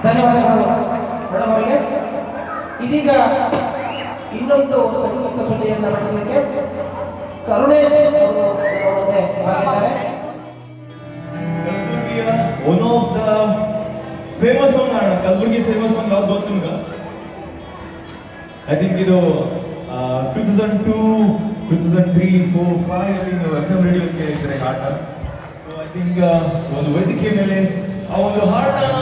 ಧನ್ಯವಾದಗಳು ಮೇಡಮ್ ಅವರಿಗೆ. ಇದೀಗ ಇನ್ನೊಂದು ಸಂಗೀತ ಸುದ್ದಿಯನ್ನು ನಡೆಸಲಿಕ್ಕೆ ಕರುಣೇಶ್ ಅವರು ಭಾಗಿದ್ದಾರೆ. One of the famous song ಆಡೋಣ. ಕಲಬುರ್ಗಿ ಫೇಮಸ್ ಸಾಂಗ್ ಯಾವ್ದು ಗೊತ್ತು ನಿಮ್ಗೆ? ಐ ಥಿಂಕ್ ಇದು 2002, 2003, 4, 5 ಅಲ್ಲಿ ನೀವು FM ರೇಡಿಯೋ ಕೇಳಿದ್ರೆ ಹಾಡನ್ನ. ಸೊ ಐ ಥಿಂಕ್ ಒಂದು ವೇದಿಕೆ ಮೇಲೆ ಆ ಒಂದು ಹಾಡನ್ನ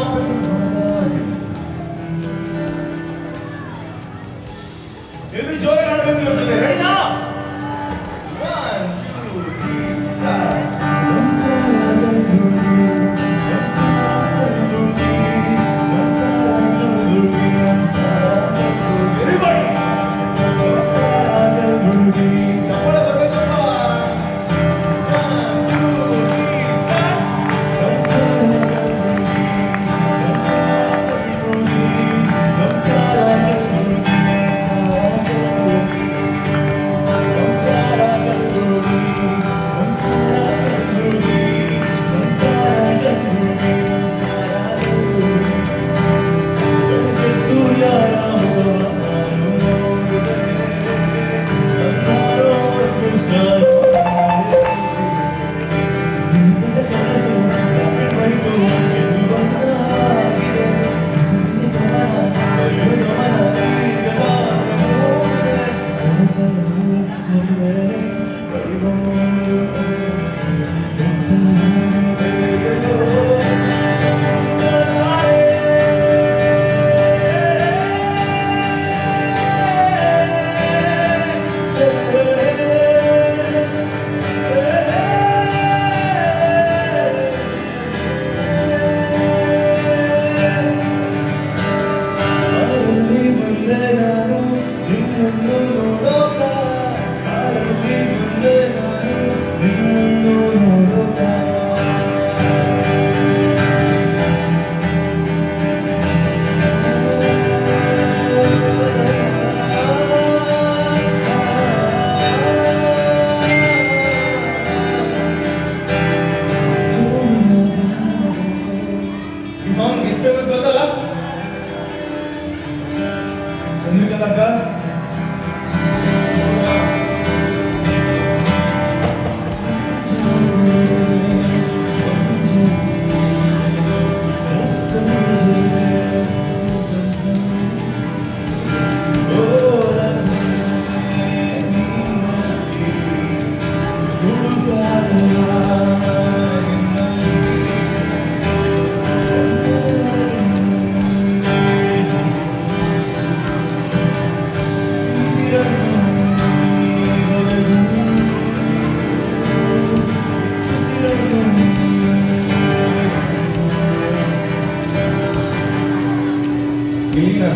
ಎಲ್ಲಿ ಜೋರಾಗಿ ಆಡಬೇಕು ಅಂತಂದ್ರೆ ರೆಡಿನಾ? 1, 2, 3, start.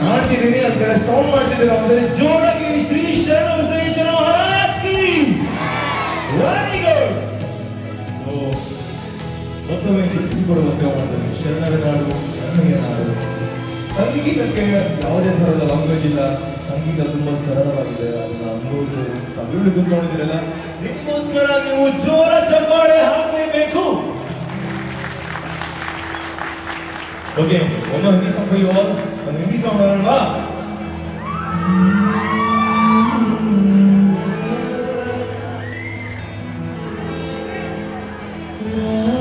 ಹಾಡ್ತಿದ್ದೀನಿ ಅಂತ ಸೌಂಡ್ ಮಾಡ್ತಿದ್ದೀರ ಅಂದ್ರೆ ಜೋರಾಗಿ ಶ್ರೀ ಶರಣ ಬಸವೇಶ್ವರ ಮಹಾರಾಜ್ ಕಿ ವೆರಿ ಗುಡ್. ಸೊ ಮತ್ತೊಮ್ಮೆ ಕೊಡುವಂತೆ ಮಾಡ್ತಾರೆ ಶರಣರ ನಾಡು ಶರಣೆಯ ನಾಡು. ಸಂಗೀತಕ್ಕೆ ಯಾವುದೇ ತರಹದ ಲ್ಯಾಂಗ್ವೇಜ್ ಇಲ್ಲ. ಸಂಗೀತ ತುಂಬಾ ಸರಳವಾಗಿದೆ. ಅದನ್ನ ಅನುಭವಿಸೋದು ತಾವು ಕೂತ್ಕೊಂಡಿದ್ದೀರಲ್ಲ, ನಿಮಗೋಸ್ಕರ ನೀವು ಜೋರ ಚಪ್ಪಾಳೆ ಹಾಕಲೇಬೇಕು. ಓಕೆ, ಒಂದು ಹಿಂದಿ ಸಾಂಗ್ ಒಂದು ಹಿಂದಿ ಸಾಂಗ್ ಅಲ್ವಾ? Yeah.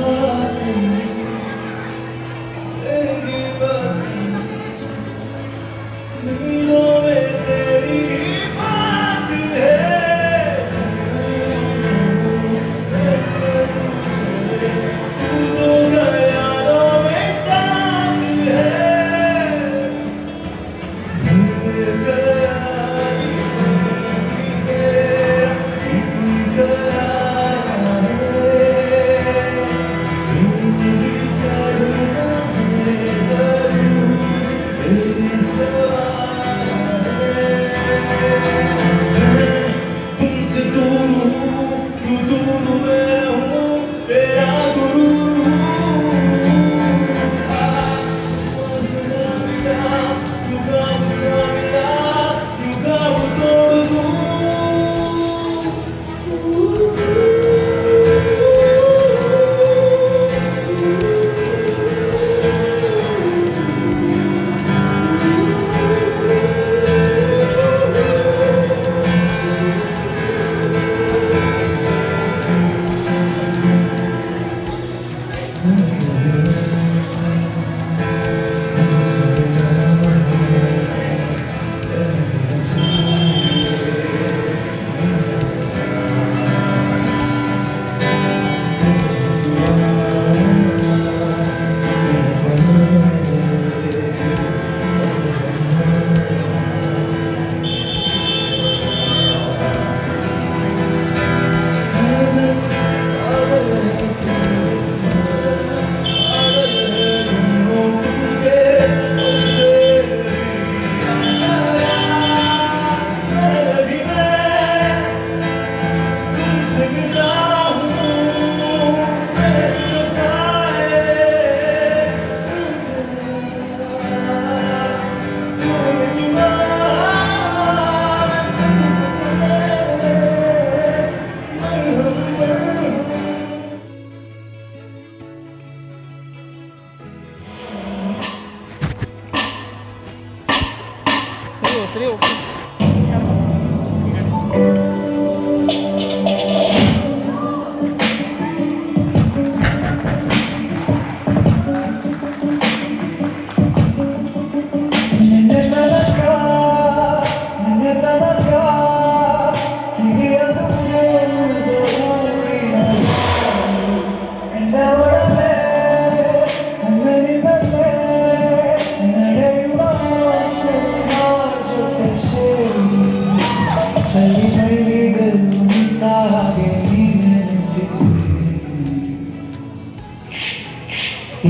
ಹೆಸರೇ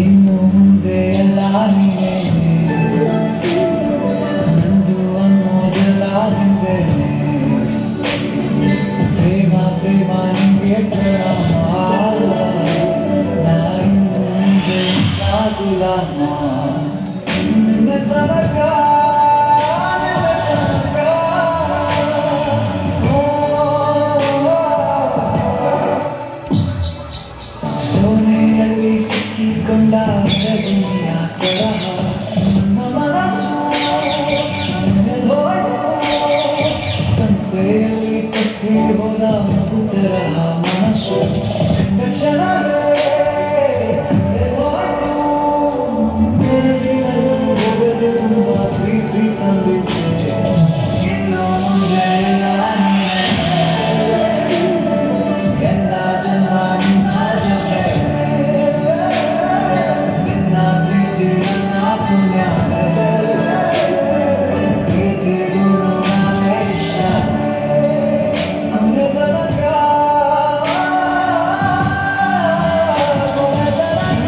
ಇನ್ನು ಮುಂದೆ ಎಲ್ಲ ನೀನೇ ನಂದು ಅನ್ನೋದೆಲ್ಲ ನಿಂದೇನೆ ಪ್ರೇಮ ಪ್ರೇಮ ನಿಂಗೆ ಪ್ರಣಾಮ ನಾನು ಮುಂದೆ ಗುಲಾಮ ನಿನ್ನ ತನಕ ಸೋನೆಯಲ್ಲಿ ಸಿಕ್ಕಿಕೊಂಡ ರಜನಿಯ ತರಹ ನಮ್ಮ ಮನಸ್ಸು ಸಂತೆಯಲ್ಲಿ ಕಟ್ಟಿ ಹೋದ ಮಗು ತರಹ ಮನಸ್ಸು ಕಂಡ ಕ್ಷಣವೇ ಬೊಗಸೆ ತುಂಬ ಪ್ರೀತಿ ತಂದಿದ್ದೆ ಇನ್ನು ಮುಂದೆ ಎಲ್ಲ ಜನ್ಮ ನಿನ್ನ ಜೊತೆ ನಿನ್ನ ಪ್ರೀತಿ ನನ್ನ ಪುಣ್ಯ ಪ್ರೀತಿಗೂ ನಾನೇ ಇಷ್ಟ ಕೊನೆ ತನಕ ಕೊನೆ ತನಕ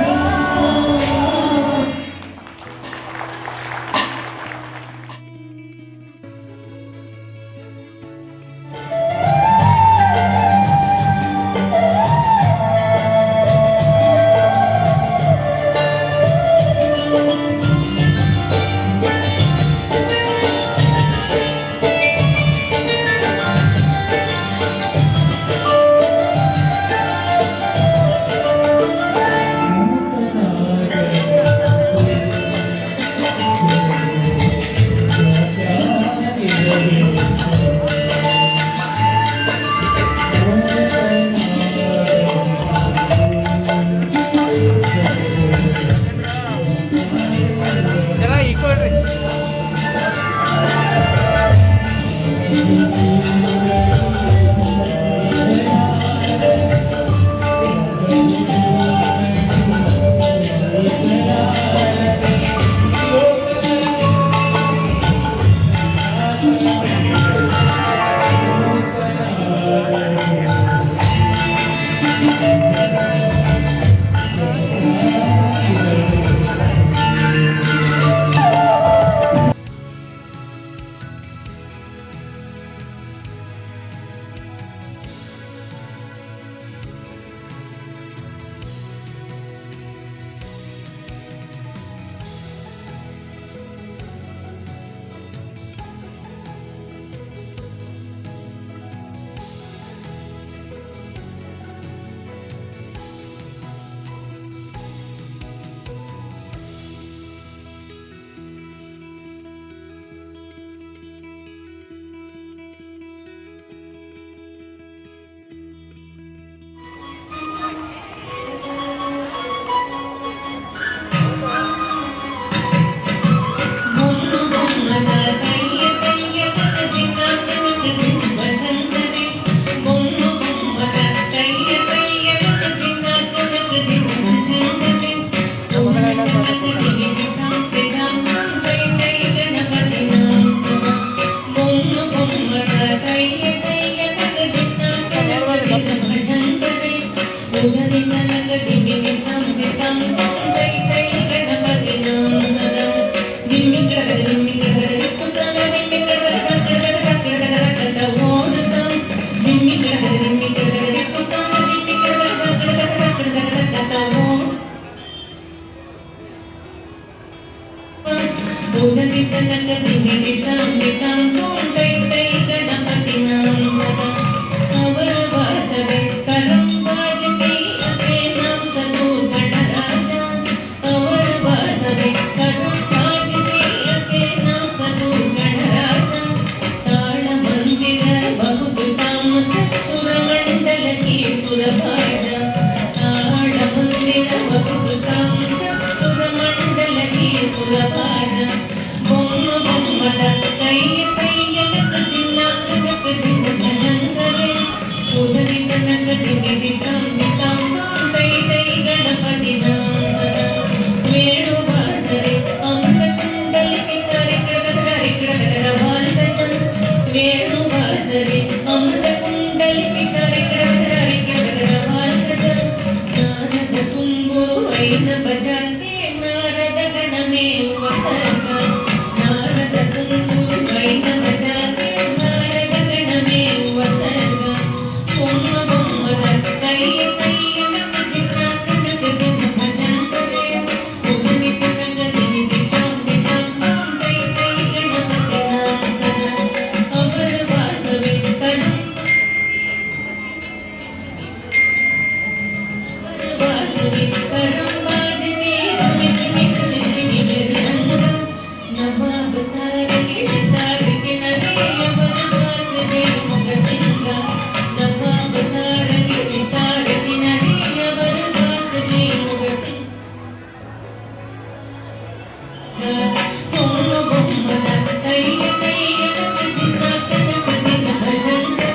ಜರ ಇಕ್ಕೊಳ್ರಿ. Gಣರಾಜ ಸುರಪಾಜ ಬೊಮ್ಮ ಬೊಮ್ಮದ ಕೈಯ ಕೈಯ ನಕದಿನ ನಕದಿನ ಭಜಂಗರೆ ಉದರಿದ ನಕದಿನಿ ತಂದಿ ತಮ್ಮ ಕೈ ಕೈ ಗಣಪತಿ ನಾಮ ಸದಾ ವೇಣು ವಾಸರೆ ಅಮೃತ ಕುಂಡಲಿಕೆ ಕರಿ ಕಡಗದ ಬಾಲ್ಕಜ ವೇಣು ವಾಸರೆ ಅಮೃತ ಕುಂಡಲಿಕೆ ಕರಿ ಕಡಗದ ಬಾಲ್ಕಜ ನಾರದ ತುಂಬುರು ಐನ ಬಜಾತೆ ನಾರದ ಗಣಮೇ ವಸರ್ಗ ನಾರದ ತುಂಬುರು ಐನ ಬಜಾತೆ ನಾರದ ಗಣಮೇ ವಸರ್ಗ ಬೊಮ್ಮ ಬೊಮ್ಮದ ಕೈಯ ಕೈಯ ನಕದಿನ ನಕದಿನ ಭಜಂತರೆ ಉದನಿತ ನಕದಿನಿ ದಿಟಂ ದಿಟಂ ಕೈ ಕೈ ಗಣಪತಿ ನಾಮ ಸದಾ ಅವರ ವಾಸವೆ ಕರು ವಾಸವಿ ಕರಂ ಬಾಜತೆ ಧುಮಿ ಮಿರುದಂಗ ನವಾಬ ಸಾರಿಗೆ ಸಿತಾರಕ್ಕೆ ನದಿಯವರ ವಾಸವೆ ಮುಗ ಸಿಂಗ ನವಾಬ ಸಾರಿಗೆ ಸಿತಾರಕ್ಕೆ ನದಿಯವರ ವಾಸವೆ ಮುಗ ಸಿಂಗ ಬೊಮ್ಮ ಬೊಮ್ಮದ ಕೈಯ ಕೈಯ ನಕದಿನ ನಕದಿನ ಭಜಂಗರೆ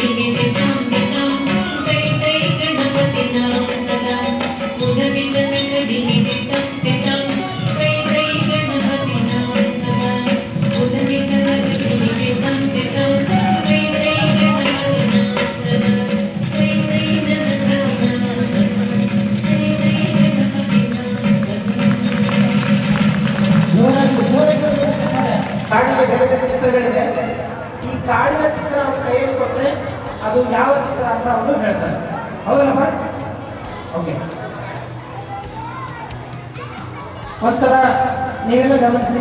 ದಿನಿ ದಿಟಂ ದಿಟಂ ಕೈ ಕೈ ಗಣಪತಿ ನಾಮ ಸದಾ ಉದರಿದ ನಕದಿನಿ ದಿಟಂ ದಿಟಂ ಕೈ ಕೈ ಗಣಪತಿ ನಾಮ ಸದಾ ಉದರಿದ ನಕದಿನಿ ದಿಟಂ ದಿಟಂ ಕೈ ಕೈ ಗಣಪತಿ ನಾಮ ಸದಾ ಕೈ ಕೈ ಗಣಪತಿ ನಾಮ ಸದಾ ಕೈ ಕೈ ಗಣಪತಿ ನಾಮ ಸದಾ ಕಾಡಿಗೆ ಬೇರೆ ಬೇರೆ ಚಿತ್ರಗಳಿದೆ. ಈ ಕಾಡಿನ ಚಿತ್ರ ಅವ್ರ ಕೈಯಲ್ಲಿ ಕೊಟ್ಟರೆ ಅದು ಯಾವ ಚಿತ್ರ ಅಂತ ಅವರು ಹೇಳ್ತಾರೆ. ಹೌದಲ್ಲಪ್ಪ? ಓಕೆ, ಒಂದ್ಸಲ ನೀವೆಲ್ಲ ಗಮನಿಸಿ.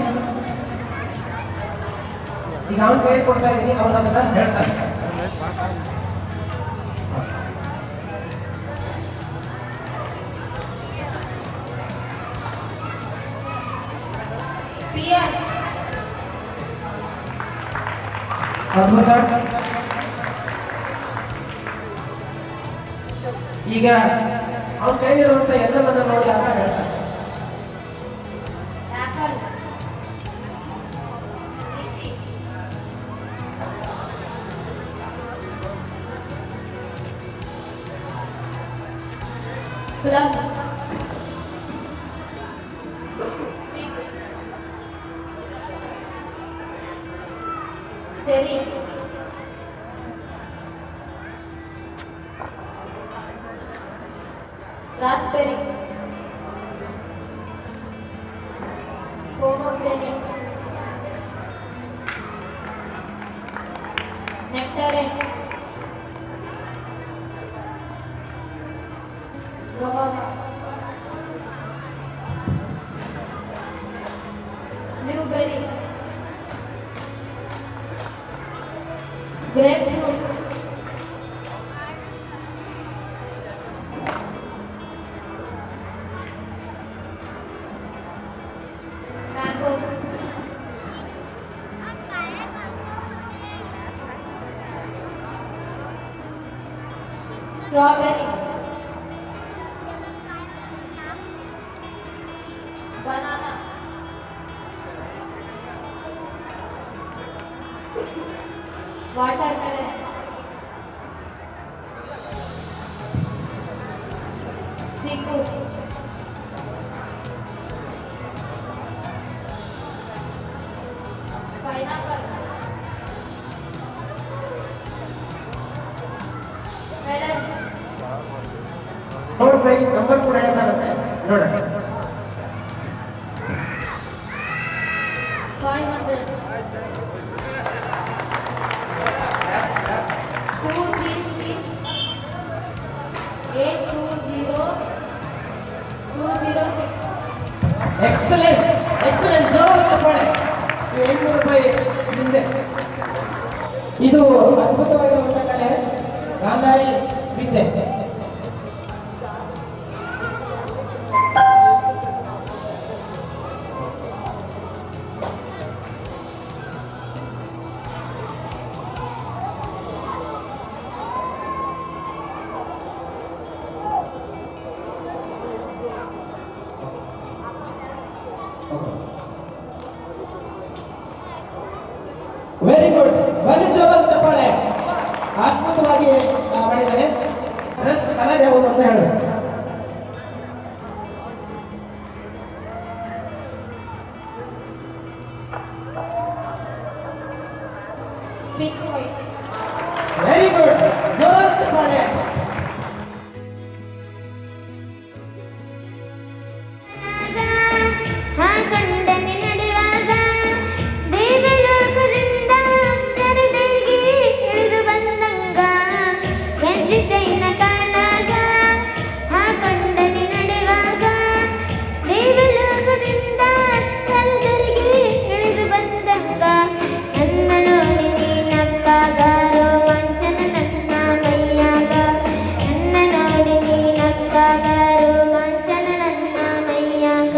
ಈಗ ಅವನ ಕೈ ಕೊಡ್ತಾ ಇದ್ದೀನಿ, ಅವನ ಅದನ್ನ ಹೇಳ್ತಾರೆ. ಅದ್ಭುತ. ಈಗ ಅವನ ಕೈಲಿರುವಂತ ಎಲ್ಲವನ್ನ ನೋಡಿದಾಗ ಹೇಳ್ತಾರೆ. ಸರಿ, raspberry, pomegranate, nectarine, guava, blueberry, grapefruit, mango, strawberry, banana, watermelon, chiku, pineapple, melon, ನೋಡ್ರಿ, ನಂಬರ್ ಕೂಡ ಹೇಳ್ತಾರಂತೆ ನೋಡ. 500, 233, 820, 206. Excellent, excellent. ಜೋರಾಗಿ ಚಪ್ಪಾಳೆ. ಈ 800 ರೂಪಾಯಿ ಹಿಂದೆ. ಇದು ಅದ್ಭುತವಾಗಿರುವಂತ ಕಲೆ, ಗಾಂಧಾರಿ ವಿದ್ಯೆ. Pink white. ವೆರಿ ಗುಡ್, ಜೋರು ಚಪ್ಪಾಳೆ. ಹಾಕೊಂಡನೆ ನಡೆಯುವಾಗ ದೇವಲೋಕದಿಂದ ಕರೆದರಿಗೆ ಇಳಿದು ಬಂದಂಗ ಗಂಜಿ ಚೈನ ಕಾಲಾಗ ಹಾಕೊಂಡನೆ ನಡೆಯುವಾಗ ದೇವಲೋಕದಿಂದ ಕರೆದರಿಗೆ ಇಳಿದು ಬಂದಂಗ ನನ್ನ ನೋಡಿ ನೀನಕ್ಕಾಗ ರೋಮಾಂಚನ ನನ್ನ ಮೈಯಾಗ ನನ್ನ ನೋಡಿ ನೀನಕ್ಕಾಗ ರೋಮಾಂಚನ ನನ್ನ ಮೈಯಾಗ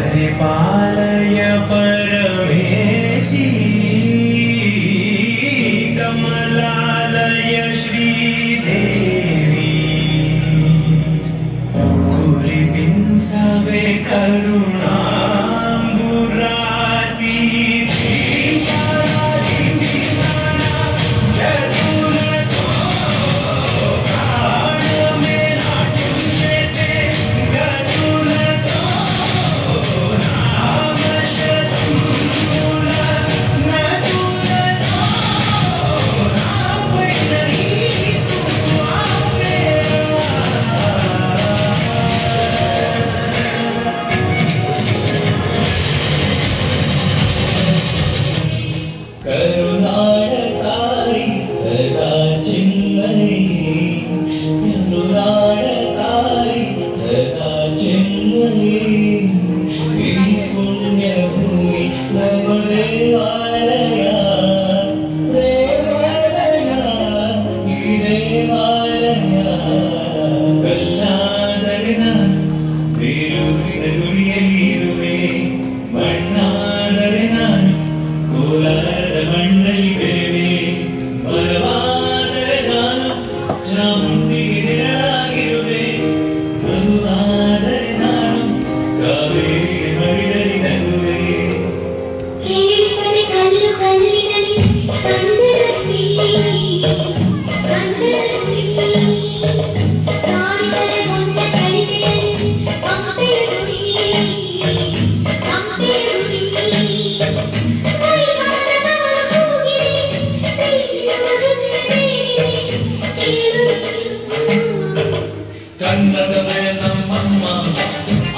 परिपालय परमेशी कमलालय श्रीदेवी कुरिपिंसवे करुणाम्बुरासी ಚಾಮುಂಡಿ ನೆರಳಾಗಿರುವೆ ನಗುವಾದರೆ ನಾನು ಕಾವೇರಿ ಮಡಿಲಲ್ಲಿ ನಗುವೆ ಕೇಳಿಸದೆ ಕಲ್ಲು ಕಲ್ಲಿನಲ್ಲಿ ಕಂದರತಿ ಕಾಣಿಸದೆ ಮೊನ್ನೆ ಕಲಿತೆಯಲ್ಲಿ ಹಂಪೆಯುಡಿ ಕನ್ನಡವೇ ನಮ್ಮಮ್ಮ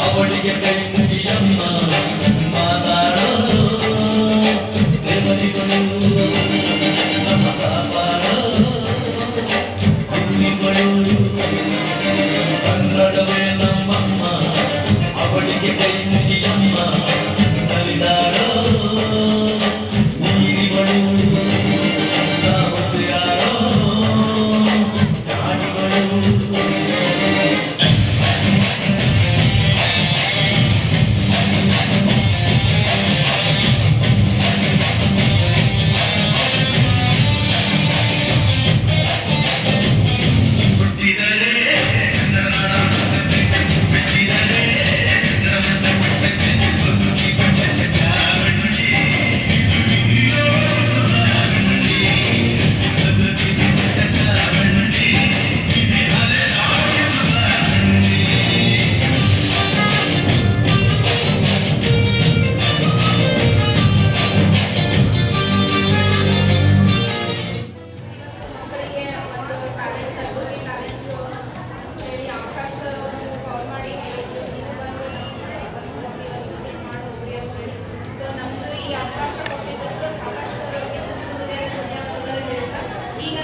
ಅವಳಿಗೆ ಕೈ ಮುಗಿಯಮ್ಮ ಮಾತಾಡೋ ದೇವರಿಗಳು ನಮ್ಮ ಕಾಪಾಡೋ ಭೂಮಿಗಳು ಕನ್ನಡವೇ ನಮ್ಮಮ್ಮ ಅವಳಿಗೆ ಕೈ ಮುಗಿಯಮ್ಮ ನಲಿದಾಡೋ ನೀರಿಗಳು ನಾವಸೆಯಾಡೋ ಪ್ರಾಣಿಗಳು ಮಕ್ಕಳಿಗೆ ಒಂದು ಟ್ಯಾಲೆಂಟ್ ಬಗ್ಗೆ ಟ್ಯಾಲೆಂಟ್ ಶೋ ಅಂತೇಳಿ ಆಕಾಶ್ ಸರ್ ಅವರು ಕಾಲ್ ಮಾಡಿ ಹೇಳಿದ್ರು ನೀವು ಬಂದು ಒಂದು ಟಿಕೆಟ್ ಮಾಡಿ ಹೋಗಿ ಅಂತ ಹೇಳಿ ಸೊ ನಮ್ಮದು ಈ ಅವಕಾಶ ಕೊಟ್ಟಿದ್ದಕ್ಕೆ ಆಕಾಶ್ ಸರ್ ಅವರಿಗೆ ಧನ್ಯವಾದಗಳು ಹೇಳ್ತಾ ಈಗ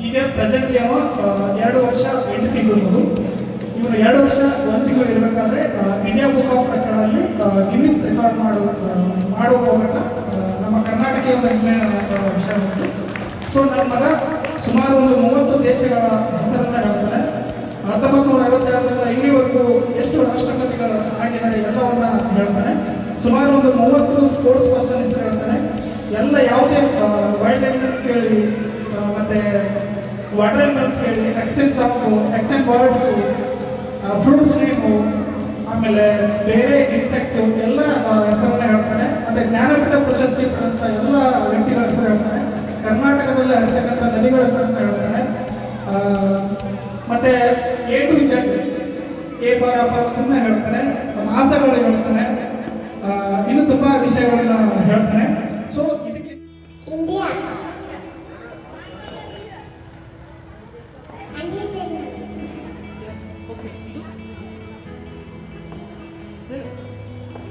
ಈಗ ಪ್ರೆಸೆಂಟ್ಲಿ ಅವ 2 ವರ್ಷ 8 ತಿಂಗಳು. ಇವನು 2 ವರ್ಷ 1 ತಿಂಗಳು ಇರಬೇಕಾದ್ರೆ ಇಂಡಿಯಾ ಬುಕ್ ಆಫ್ ರೆಕಾರ್ಡಲ್ಲಿ ಗಿನ್ನಿಸ್ ರೆಕಾರ್ಡ್ ಮಾಡುವ ಮೂಲಕ ನಮ್ಮ ಕರ್ನಾಟಕೀಯ ಒಂದು ಹೆಮ್ಮೆಯ ವಿಷಯ ಬಂತು. ಸೊ ನನ್ನ ಮಗ ಸುಮಾರು ಒಂದು 30 ದೇಶಗಳ ಹೆಸರನ್ನು ಹೇಳ್ತಾನೆ. 1952ರಿಂದ ಇಲ್ಲಿವರೆಗೂ ಎಷ್ಟು ರಾಷ್ಟ್ರಪತಿಗಳು ಆಗಿದ್ದಾರೆ ಎಲ್ಲವನ್ನ ಹೇಳ್ತಾನೆ. ಸುಮಾರು ಒಂದು 30 ಸ್ಪೋರ್ಟ್ಸ್ ಪರ್ಸನ್ ಹೆಸರು ಹೇಳ್ತಾನೆ. ಎಲ್ಲ ಯಾವುದೇ ವೈಲ್ಡ್ ಆನಿಮಲ್ಸ್ ಕೇಳಿ ಮತ್ತು ವಾಟರ್ ಆನಿಮಲ್ಸ್ ಕೇಳಿ, ಎಕ್ಸೆಂಟ್ ಬರ್ಡ್ಸು, ಫ್ರೂಟ್ಸ್ ನೇಮು, ಆಮೇಲೆ ಬೇರೆ ಇನ್ಸೆಕ್ಟ್ಸು ಎಲ್ಲ ಹೆಸರನ್ನ ಹೇಳ್ತಾನೆ. ಮತ್ತು ಜ್ಞಾನಪೀಠ ಪ್ರಶಸ್ತಿ ಪಡೆದಂಥ ಎಲ್ಲ ವ್ಯಕ್ತಿಗಳ ಹೆಸರು ಹೇಳ್ತಾನೆ. ಕರ್ನಾಟಕದಲ್ಲಿ ಹರಿತಕ್ಕಂಥ ನದಿಗಳ ಹೆಸರನ್ನು ಹೇಳ್ತಾನೆ. ಮತ್ತು A to Z, A for ಅಪರ್ವತನ್ನ ಹೇಳ್ತಾನೆ, ಮಾಸಗಳು ಹೇಳ್ತಾನೆ, ಇನ್ನು ತುಂಬ ವಿಷಯಗಳನ್ನ ಹೇಳ್ತಾನೆ. ಸೊ ಇದಕ್ಕೆ ಇಂಡಿಯಾ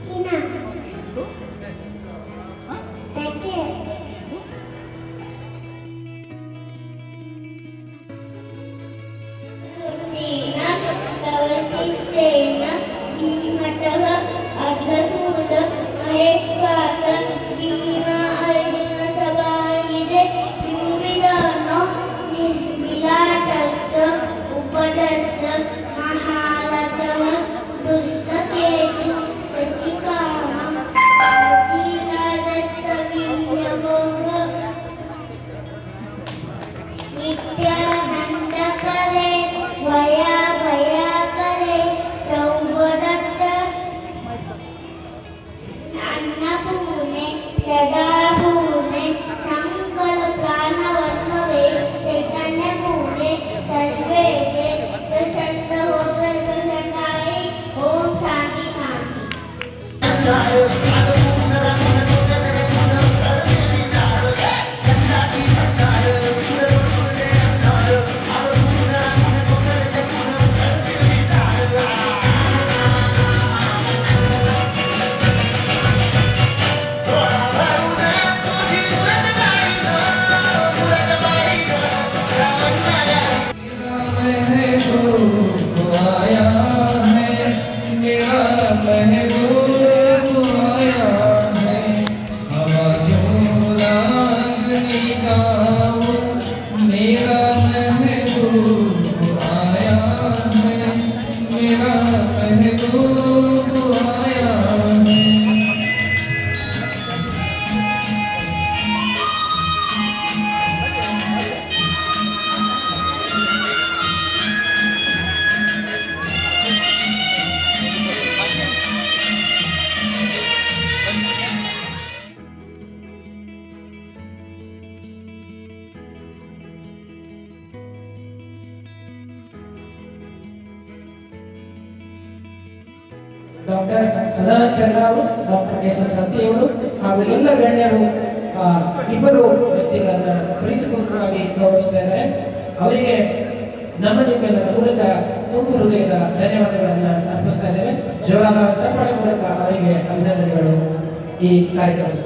ಚೀನಾ ತವಸಿದ್ದೇನ ಭೀಮಟವ ಅರ್ಧಶೂಲ ಮಹೇಶ್ವಾಸ ಭೀಮ ಅರ್ಜುನ ಸಭಾಯಿದೆ ವಿವಿಧಾನ ವಿರಾಟಸ್ಥ ಉಪದಸ್ಥ ಮಹಾಲತವ ದುಷ್ಟಕೇತು ಶಶಿಕಾಮ ಶೀಲಾದಸ್ಥ ವೀರ್ಯಮೋಹ ನಿತ್ಯಾನಂದ ಕಲೆ ಭಯ ಕಲೆ ಸೌಭದತ್ತ ಅನ್ನಪೂರ್ಣೆ ಸದಾಪೂರ್ಣೆ ಸಂಕಲ ಪ್ರಾಣವನ್ನವೇ ಚೈತನ್ಯ ಪೂರ್ಣೆ ಸರ್ವೇಶೆ ಪ್ರಚಂಡ ಹೋಗ ಪ್ರಚಂಡಾಯಿ. ಓಂ ಶಾಂತಿ ಶಾಂತಿ. ಡಾಕ್ಟರ್ ಸದಾನಂದ ಅವರು, ಡಾಕ್ಟರ್ ಎಸ್ ಎಸ್ ಸಂತಿಯವರು ಹಾಗೂ ಎಲ್ಲ ಗಣ್ಯರು ಇಬ್ಬರು ವ್ಯಕ್ತಿಗಳನ್ನ ಪ್ರೀತಿಪೂರ್ವಕವಾಗಿ ಗೌರವಿಸ್ತಾ ಇದ್ದಾರೆ. ಅವರಿಗೆ ನಮ್ಮ ನಿಮ್ಮೆಲ್ಲರ ಮೂಲಕ ತುಂಬ ಹೃದಯದ ಧನ್ಯವಾದಗಳನ್ನು ಅರ್ಪಿಸ್ತಾ ಇದ್ದೇವೆ. ಜೋರಾದ ಚಪ್ಪಾಳೆ ಮೂಲಕ ಅವರಿಗೆ ಅಭಿನಂದನೆಗಳು ಈ ಕಾರ್ಯಕ್ರಮದಲ್ಲಿ.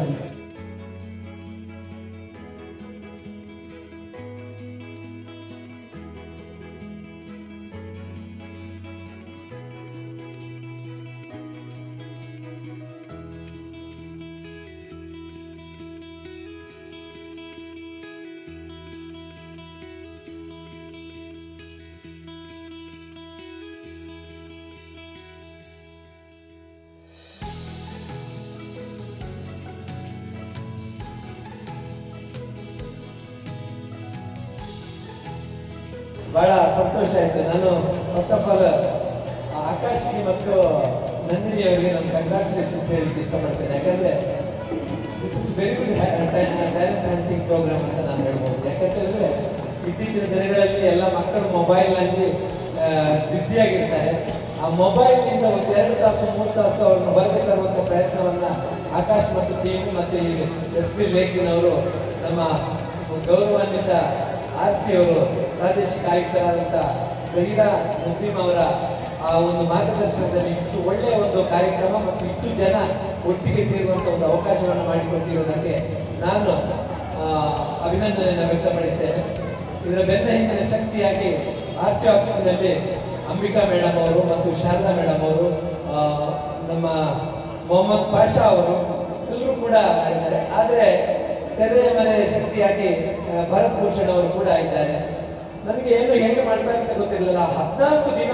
ಬಹಳ ಸಂತೋಷ ಆಯಿತು. ನಾನು ಫಸ್ಟ್ ಆಫ್ ಆಲ್ ಆಕಾಶ್ಗೆ ಮತ್ತು ನಂದಿನಿ ಅವರಿಗೆ ನಾನು ಕಂಗ್ರಾಚುಲೇಷನ್ಸ್ ಹೇಳಲಿಕ್ಕೆ ಇಷ್ಟಪಡ್ತೇನೆ. ಯಾಕಂದರೆ this is very good talent hunting program ಅಂತ ನಾನು ಹೇಳ್ಬೋದು. ಯಾಕಂತಂದರೆ ಇತ್ತೀಚಿನ ದಿನಗಳಲ್ಲಿ ಎಲ್ಲ ಮಕ್ಕಳು ಮೊಬೈಲ್ನಲ್ಲಿ ಬ್ಯುಸಿಯಾಗಿರ್ತಾರೆ. ಆ ಮೊಬೈಲ್ನಿಂದ ಒಂದು 2 ತಾಸು 3 ತಾಸು ಅವ್ರನ್ನ ಹೊರಗೆ ತರುವಂಥ ಪ್ರಯತ್ನವನ್ನು ಆಕಾಶ್ ಮತ್ತು ಟೀಮ್ ಮತ್ತು ಈ SP ಲೇಖಿನವರು, ನಮ್ಮ ಗೌರವಾನ್ವಿತ RC ಅವರು, ಪ್ರಾದೇಶಿಕ ಆಯುಕ್ತರಾದಂಥ ಸಹೀರಾ ನಸೀಮ್ ಅವರ ಆ ಒಂದು ಮಾರ್ಗದರ್ಶನದಲ್ಲಿ ಇಷ್ಟು ಒಳ್ಳೆಯ ಒಂದು ಕಾರ್ಯಕ್ರಮ ಮತ್ತು ಇಷ್ಟು ಜನ ಒಟ್ಟಿಗೆ ಸೇರುವಂಥ ಒಂದು ಅವಕಾಶವನ್ನು ಮಾಡಿಕೊಟ್ಟಿರುವುದಕ್ಕೆ ನಾನು ಅಭಿನಂದನೆಯನ್ನು ವ್ಯಕ್ತಪಡಿಸ್ತೇನೆ. ಇದರ ಬೆನ್ನ ಹಿಂದಿನ ಶಕ್ತಿಯಾಗಿ RC ಆಫೀಸಿನಲ್ಲಿ ಅಂಬಿಕಾ ಮೇಡಮ್ ಅವರು ಮತ್ತು ಶಾರದಾ ಮೇಡಮ್ ಅವರು, ನಮ್ಮ ಮೊಹಮ್ಮದ್ ಪಾಷಾ ಅವರು ಎಲ್ಲರೂ ಕೂಡ ಮಾಡಿದ್ದಾರೆ. ಆದರೆ ತೆರೆಯ ಮನೆಯ ಶಕ್ತಿಯಾಗಿ ಭರತ್ ಭೂಷಣ್ ಅವರು ಕೂಡ ಇದ್ದಾರೆ. ನನಗೆ ಏನು ಹೇಗೆ ಮಾಡ್ತಾರೆ ಅಂತ ಗೊತ್ತಿರಲಿಲ್ಲ. 14 ದಿನ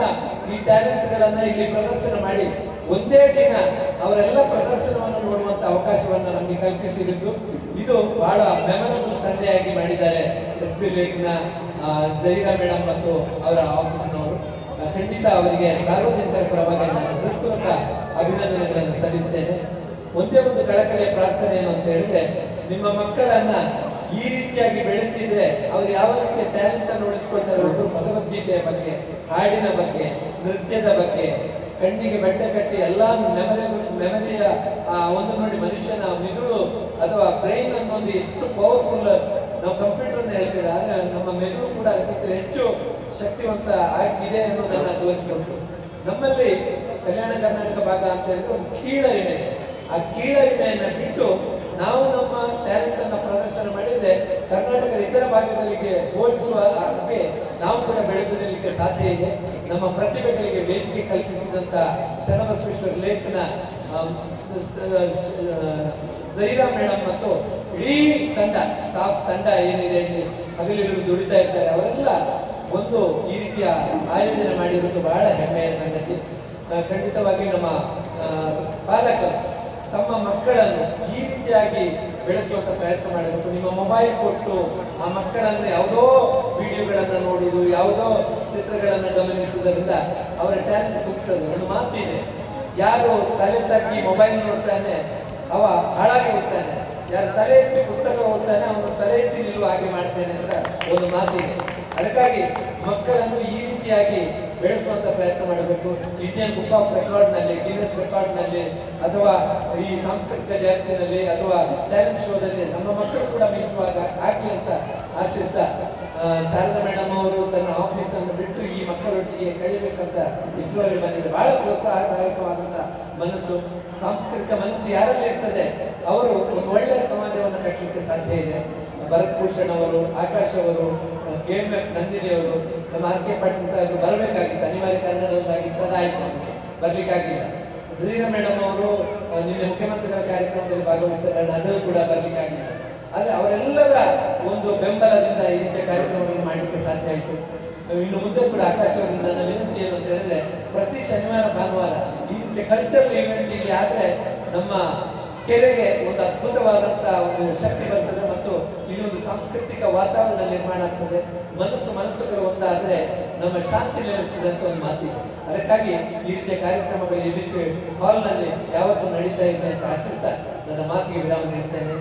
ಈ ಟ್ಯಾಲೆಂಟ್ಗಳನ್ನ ಇಲ್ಲಿ ಪ್ರದರ್ಶನ ಮಾಡಿ ಒಂದೇ ದಿನ ಅವರೆಲ್ಲ ಪ್ರದರ್ಶನವನ್ನು ನೋಡುವಂತ ಅವಕಾಶವನ್ನು ನಮಗೆ ಕಲ್ಪಿಸಿದ್ದು ಇದು ಬಹಳ ಮೆಮೊರಬಲ್ ಸಂಡೇ ಆಗಿ ಮಾಡಿದ್ದಾರೆ SB ಲೇಕ್ನ ಜೈರಾ ಮೇಡಮ್ ಮತ್ತು ಅವರ ಆಫೀಸ್ನವರು. ಖಂಡಿತ ಅವರಿಗೆ ಸಾರ್ವಜನಿಕರ ಪರವಾಗಿ ನಾನು ಹೃತ್ಪೂರ್ವಕ ಅಭಿನಂದನೆಗಳನ್ನು ಸಲ್ಲಿಸ್ತೇನೆ. ಒಂದೇ ಒಂದು ಕಳಕಳಿಯ ಪ್ರಾರ್ಥನೆ ಏನು ಅಂತ ಹೇಳಿದ್ರೆ, ನಿಮ್ಮ ಮಕ್ಕಳನ್ನ ಈ ರೀತಿಯಾಗಿ ಬೆಳೆಸಿದ್ರೆ ಅವ್ರು ಯಾವ ರೀತಿಯ ಟ್ಯಾಲೆಂಟ್ ಅನ್ನು ಉಳಿಸ್ಕೊಳ್ತಾರೆ. ಒಬ್ಬರು ಭಗವದ್ಗೀತೆಯ ಬಗ್ಗೆ, ಹಾಡಿನ ಬಗ್ಗೆ, ನೃತ್ಯದ ಬಗ್ಗೆ ಕಣ್ಣಿಗೆ ಬಟ್ಟೆ ಕಟ್ಟಿ ಎಲ್ಲಾ ಮೆಮರಿಯ ಒಂದು ನೋಡಿ ಮನುಷ್ಯನ ಮಿದುಳು ಅಥವಾ ಬ್ರೈನ್ ಅನ್ನೋದು ಎಷ್ಟು ಪವರ್ಫುಲ್. ನಾವು ಕಂಪ್ಯೂಟರ್ ಅನ್ನು ಹೇಳ್ತೇವೆ, ಆದ್ರೆ ನಮ್ಮ ಮೆದುಳು ಕೂಡ ಅದಕ್ಕಿಂತ ಹೆಚ್ಚು ಶಕ್ತಿವಂತ ಆಗಿದೆ ಅನ್ನೋದನ್ನ ತೋರಿಸಿಕೊಟ್ಟು ನಮ್ಮಲ್ಲಿ ಕಲ್ಯಾಣ ಕರ್ನಾಟಕ ಭಾಗ ಅಂತ ಹೇಳಿದ್ರೆ ಒಂದು ಕೀಳರಿಮೆ ಇದೆ. ಆ ಕೀಳರಿಮೆಯನ್ನ ಬಿಟ್ಟು ನಾವು ನಮ್ಮ ಟ್ಯಾಲೆಂಟ್ ಅನ್ನ ಪ್ರದರ್ಶನ ಮಾಡಿದ್ರೆ ಕರ್ನಾಟಕದ ಇತರ ಭಾಗಗಳಿಗೆ ಹೋಲಿಸುವ ಹಾಗೆ ನಾವು ಕೂಡ ಬೆಳೆದುಕೊಳ್ಳಲಿಕ್ಕೆ ಸಾಧ್ಯ ಇದೆ. ನಮ್ಮ ಪ್ರತಿಭೆಗಳಿಗೆ ವೇದಿಕೆ ಕಲ್ಪಿಸಿದಂತ ಶರಣಬಸವೇಶ್ವರ ಲೇಕ್ನ ಜೈರಾ ಮೇಡಮ್ ಮತ್ತು ಇಡೀ ತಂಡ, ಸ್ಟಾಫ್ ತಂಡ ಏನಿದೆ ಇಲ್ಲಿ ಹಗಲಿರುಳು ದುಡಿತಾ ಇರ್ತಾರೆ, ಅವರೆಲ್ಲ ಒಂದು ಈ ರೀತಿಯ ಆಯೋಜನೆ ಮಾಡಿರುವುದು ಬಹಳ ಹೆಮ್ಮೆಯ ಸಂಗತಿ. ಖಂಡಿತವಾಗಿ ನಮ್ಮ ಪಾಲಕರು ತಮ್ಮ ಮಕ್ಕಳನ್ನು ಈ ರೀತಿಯಾಗಿ ಬೆಳೆಸುವಂತ ಪ್ರಯತ್ನ ಮಾಡಬೇಕು. ನಿಮ್ಮ ಮೊಬೈಲ್ ಕೊಟ್ಟು ಆ ಮಕ್ಕಳನ್ನು ಯಾವುದೋ ವಿಡಿಯೋಗಳನ್ನು ನೋಡುವುದು, ಯಾವುದೋ ಚಿತ್ರಗಳನ್ನು ಗಮನಿಸುವುದರಿಂದ ಅವರ ಟ್ಯಾಲೆಂಟ್ ಕುಗ್ತದೆ. ಒಂದು ಮಾತಿದೆ, ಯಾರು ತಲೆ ತಗ್ಗಿ ಮೊಬೈಲ್ ನೋಡ್ತಾನೆ ಅವ ಹಾಳಾಗಿ ಹೋಗ್ತಾನೆ, ಯಾರು ತಲೆ ಎತ್ತಿ ಪುಸ್ತಕ ಓದ್ತಾನೆ ಅವನು ತಲೆ ಎತ್ತಿ ನಿಲ್ಲುವ ಹಾಗೆ ಮಾಡ್ತಾನೆ ಅಂತ ಒಂದು ಮಾತಿದೆ. ಅದಕ್ಕಾಗಿ ಮಕ್ಕಳನ್ನು ಈ ರೀತಿಯಾಗಿ ಬೆಳೆಸುವಂತ ಪ್ರಯತ್ನ ಮಾಡಬೇಕು. ಇಂಡಿಯನ್ ಬುಕ್ ಆಫ್ ರೆಕಾರ್ಡ್ನಲ್ಲಿ, ಗಿನ್ನೆಸ್ ರೆಕಾರ್ಡ್ನಲ್ಲಿ ಅಥವಾ ಈ ಸಾಂಸ್ಕೃತಿಕ ಜಗತ್ತಿನಲ್ಲಿ ಅಥವಾ ಟ್ಯಾಲೆಂಟ್ ಶೋದಲ್ಲಿ ನಮ್ಮ ಮಕ್ಕಳು ಕೂಡ ಮಿಂಚುವಾಗ ಆಗಲಿ ಅಂತ ಆಶಿಸ್ತಾ, ಶಾರದಾ ಮೇಡಮ್ ಅವರು ತನ್ನ ಆಫೀಸನ್ನು ಬಿಟ್ಟು ಈ ಮಕ್ಕಳೊಟ್ಟಿಗೆ ಕಳಿಬೇಕಂತ ಇಷ್ಟುವರೆಗೆ ಬಂದಿದೆ. ಬಹಳ ಪ್ರೋತ್ಸಾಹದಾಯಕವಾದಂತ ಮನಸ್ಸು, ಸಾಂಸ್ಕೃತಿಕ ಮನಸ್ಸು ಯಾರಲ್ಲಿ ಇರ್ತದೆ ಅವರು ಒಂದು ಒಳ್ಳೆಯ ಸಮಾಜವನ್ನು ಕಟ್ಟಲಿಕ್ಕೆ ಸಾಧ್ಯ ಇದೆ. ಭರತ್ ಭೂಷಣ್ ಅವರು, ಆಕಾಶ್ ಅವರು, KMF ನಂದಿನಿ ಅವರು, ನಮ್ಮ RK ಪಾಟೀಲ್ ಸಾಹೇಬರು ಬರಬೇಕಾಗಿತ್ತು, ಅನಿವಾರ್ಯ ಕಾರಣದಿಂದಾಗಿತ್ತು, ಬರ್ಲಿಕ್ಕಾಗಿಲ್ಲ. ಜೈರಾ ಮೇಡಮ್ ಅವರು ನಿನ್ನೆ ಮುಖ್ಯಮಂತ್ರಿಗಳ ಕಾರ್ಯಕ್ರಮದಲ್ಲಿ ಭಾಗವಹಿಸ್ತಾರೆ, ಅದನ್ನು ಕೂಡ ಬರ್ಲಿಕ್ಕಾಗಿಲ್ಲ. ಆದ್ರೆ ಅವರೆಲ್ಲರ ಒಂದು ಬೆಂಬಲದಿಂದ ಈ ರೀತಿಯ ಕಾರ್ಯಕ್ರಮವನ್ನು ಮಾಡಲಿಕ್ಕೆ ಸಾಧ್ಯ ಆಯಿತು. ಇನ್ನು ಮುಂದೆ ಕೂಡ ಆಕಾಶ್ ಅವರಿಗೆ ನನ್ನ ವಿನಂತಿ ಏನು ಅಂತ ಹೇಳಿದ್ರೆ, ಪ್ರತಿ ಶನಿವಾರ ಭಾನುವಾರ ಈ ರೀತಿಯ ಕಲ್ಚರಲ್ ಇವೆಂಟ್ ಇಲ್ಲಿ ಆದ್ರೆ ನಮ್ಮ ಕೆರೆಗೆ ಒಂದು ಅದ್ಭುತವಾದಂತಹ ಒಂದು ಶಕ್ತಿ ಬರ್ತದೆ ಮತ್ತು ಇಲ್ಲೊಂದು ಸಾಂಸ್ಕೃತಿಕ ವಾತಾವರಣ ನಿರ್ಮಾಣ ಆಗ್ತದೆ. ಮನಸ್ಸುಗಳು ಒಂದಾದ್ರೆ ನಮ್ಮ ಶಾಂತಿ ನೆಲೆಸ್ತದೆ ಅಂತ ಒಂದು ಮಾತಿದೆ. ಅದಕ್ಕಾಗಿ ಈ ರೀತಿಯ ಕಾರ್ಯಕ್ರಮಗಳು ABC ಹಾಲ್ನಲ್ಲಿ ಯಾವತ್ತೂ ನಡೀತಾ ಇದೆ ಅಂತ ಆಶಿಸ್ತಾ ನನ್ನ ಮಾತಿಗೆ ವಿರಾಮ ನೀಡ್ತೇನೆ.